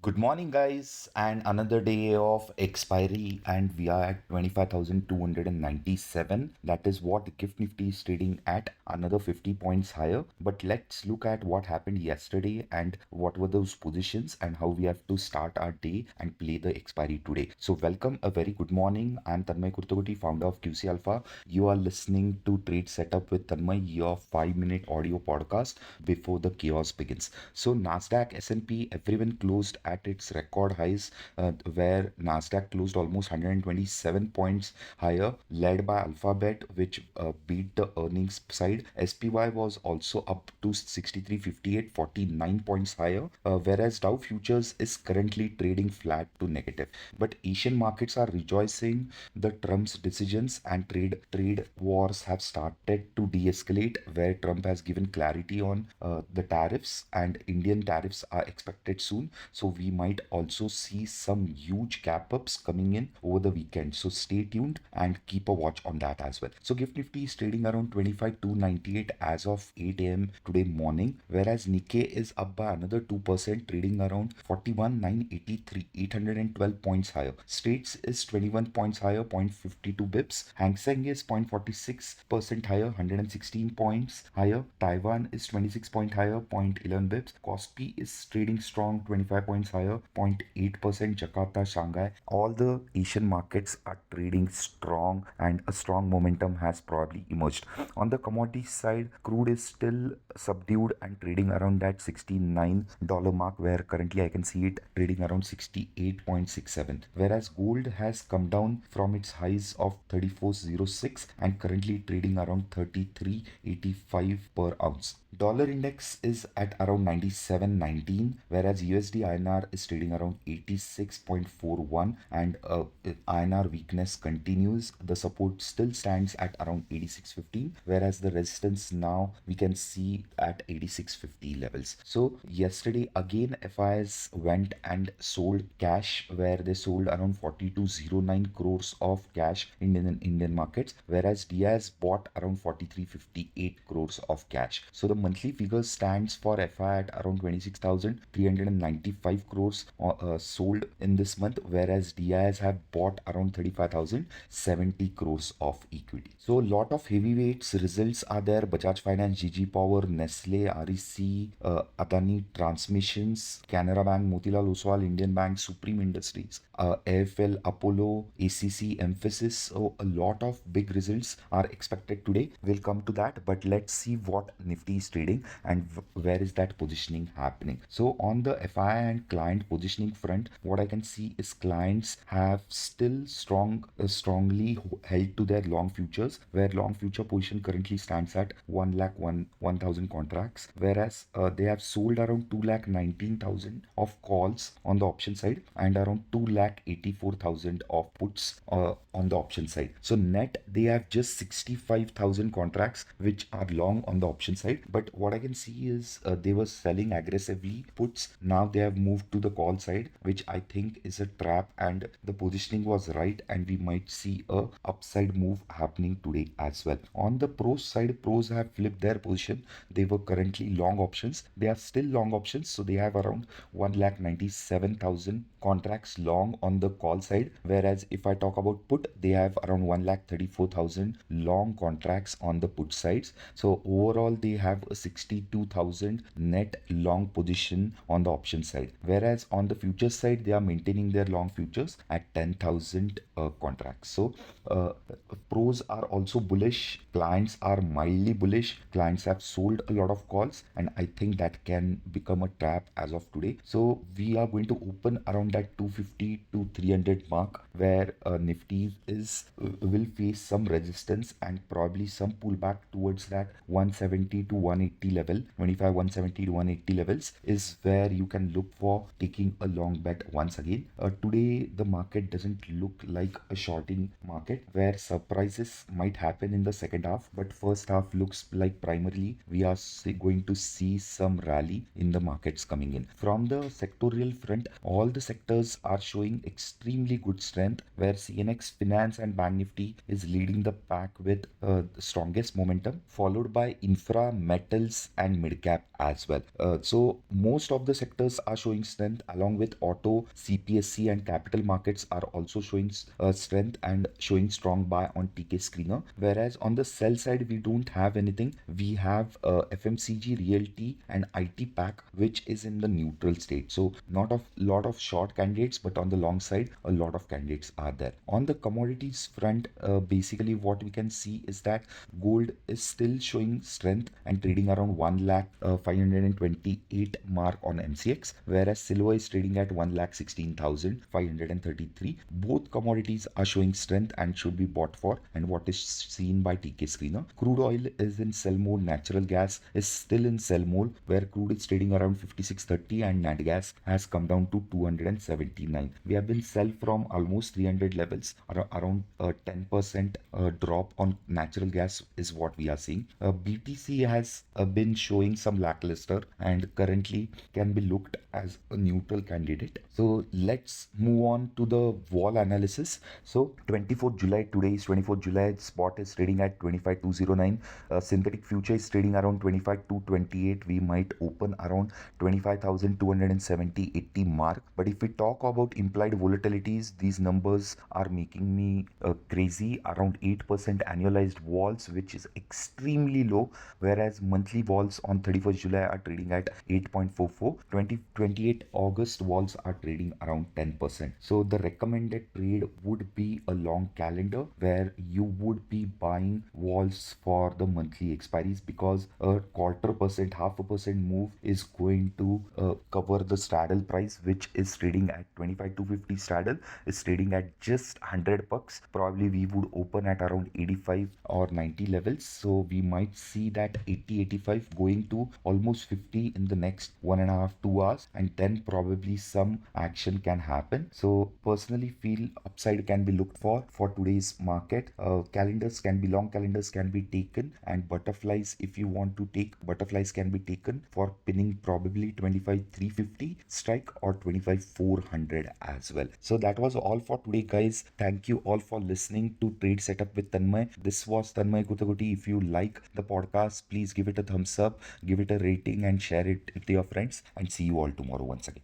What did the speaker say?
Good morning, guys, and another day of expiry, and we are at 25,297. That is what Gift Nifty is trading at, another 50 points higher. But let's look at what happened yesterday and what were those positions and how we have to start our day and play the expiry today. So, welcome, a very good morning. I'm Tanmay Kurtagoti, founder of QC Alpha. You are listening to Trade Setup with Tanmay, your 5-minute audio podcast before the chaos begins. So, Nasdaq, S&P, everyone closed at its record highs, where Nasdaq closed almost 127 points higher, led by Alphabet, which beat the earnings side. SPY was also up to 63.58, 49 points higher, whereas Dow Futures is currently trading flat to negative. But Asian markets are rejoicing the Trump's decisions, and trade wars have started to de-escalate, where Trump has given clarity on the tariffs, and Indian tariffs are expected soon. So we might also see some huge gap ups coming in over the weekend. So stay tuned and keep a watch on that as well. So Gift Nifty is trading around 25,298 as of 8 a.m. today morning, whereas Nikkei is up by another 2%, trading around 41,983, 812 points higher. States is 21 points higher, 0.52 bips. Hang Seng is 0.46% higher, 116 points higher. Taiwan is 26 point higher, 0.11 bips. Kospi is trading strong, 25 points higher, 0.8%. Jakarta, Shanghai, all the Asian markets are trading strong, and a strong momentum has probably emerged. On the commodity side, crude is still subdued and trading around that $69 mark, where currently I can see it trading around 68.67, whereas gold has come down from its highs of 34.06 and currently trading around 33.85 per ounce. Dollar index is at around 97.19, whereas USD INR is trading around 86.41, and INR weakness continues. The support still stands at around 86.15, whereas the resistance now we can see at 86.50 levels. So yesterday again FIIs went and sold cash, where they sold around 4209 crores of cash in Indian markets, whereas DIIs bought around 4358 crores of cash. So the monthly figure stands for FI at around 26,395 crores sold in this month, whereas DIIs have bought around 35,070 crores of equity. So a lot of heavyweights results are there: Bajaj Finance, GG Power, Nestle, REC, Adani Transmissions, Canara Bank, Motilal Oswal, Indian Bank, Supreme Industries, AFL, Apollo, ACC, Emphasis. So a lot of big results are expected today. We'll come to that, but let's see what Nifty is trading and where is that positioning happening. So on the FI and client positioning front, what I can see is clients have still strongly held to their long futures, where long future position currently stands at 1,01,000 contracts, whereas they have sold around 2,19,000 of calls on the option side and around 2,84,000 of puts on the option side. So net they have just 65,000 contracts which are long on the option side. But what I can see is they were selling aggressively puts. Now they have moved to the call side, which I think is a trap, and the positioning was right, and we might see a upside move happening today as well. On the pros side, pros have flipped their position. They were currently long options. They are still long options, so they have around 1,97,000 contracts long on the call side, whereas if I talk about put, they have around 1,34,000 long contracts on the put sides. So overall they have a 62,000 net long position on the option side, whereas on the futures side they are maintaining their long futures at 10,000 contracts. So pros are also bullish, clients are mildly bullish. Clients have sold a lot of calls, and I think that can become a trap as of today. So we are going to open around that 250 to 300 mark, where Nifty will face some resistance and probably some pullback towards that 170 to 180 level. 170 to 180 levels is where you can look for taking a long bet once again. Today the market doesn't look like a shorting market, where surprises might happen in the second half, but first half looks like primarily we are going to see some rally in the markets coming in. From the sectorial front, all the sectors are showing extremely good strength, where CNX, Finance and Bank Nifty is leading the pack with the strongest momentum, followed by Infra, metals and mid cap as well. So most of the sectors are showing strength, along with auto, CPSC and capital markets are also showing strength and showing strong buy on TK screener. Whereas on the sell side, we don't have anything. We have FMCG, realty and IT pack, which is in the neutral state. So not a lot of short candidates, but on the long side, a lot of candidates are there. On the commodities front, basically what we can see is that gold is still showing strength and trading around 1,528 mark on MCX, whereas silver is trading at 1,16,533. Both commodities are showing strength and should be bought for, and what is seen by TK screener. Crude oil is in sell mode, natural gas is still in sell mode, where crude is trading around 56.30 and nat gas has come down to 279. We have been sell from almost 300 levels, around 10% drop on natural gas is what we are seeing. BTC has been showing some lackluster and currently can be looked as a neutral candidate. So let's move on to the vol analysis. So 24th July, today is 24th July, spot is trading at 25,209. Synthetic future is trading around 25,228. We might open around 25,270-80 mark. But if we talk about implied volatilities, these numbers are making me crazy. Around 8% annualized vols, which is extremely low, whereas monthly vols on 31st July are trading at 8.44. 28 August vols are trading around 10%. So the recommended trade would be a long calendar where you would be buying vols for the monthly expiries, because a quarter percent, 0.5% move is going to cover the straddle price, which is trading at 25,250. Straddle is trading at just $100. Probably we would open at around 85 or 90 levels. So we might see that 80, 85 going to almost 50 in the next 1.5, 2 hours, and then probably some action can happen. So personally feel upside can be looked for today's market. Calendars can be long, calendars can be taken, and butterflies, if you want to take butterflies, can be taken for pinning probably 25,350 strike or 25,400 as well. So that was all for today, guys. Thank you all for listening to Trade Setup with Tanmay. This was Tanmay Gutaguti. If you like the podcast, please give it a thumbs up, give it a rating and share it with your friends, and see you all tomorrow once again.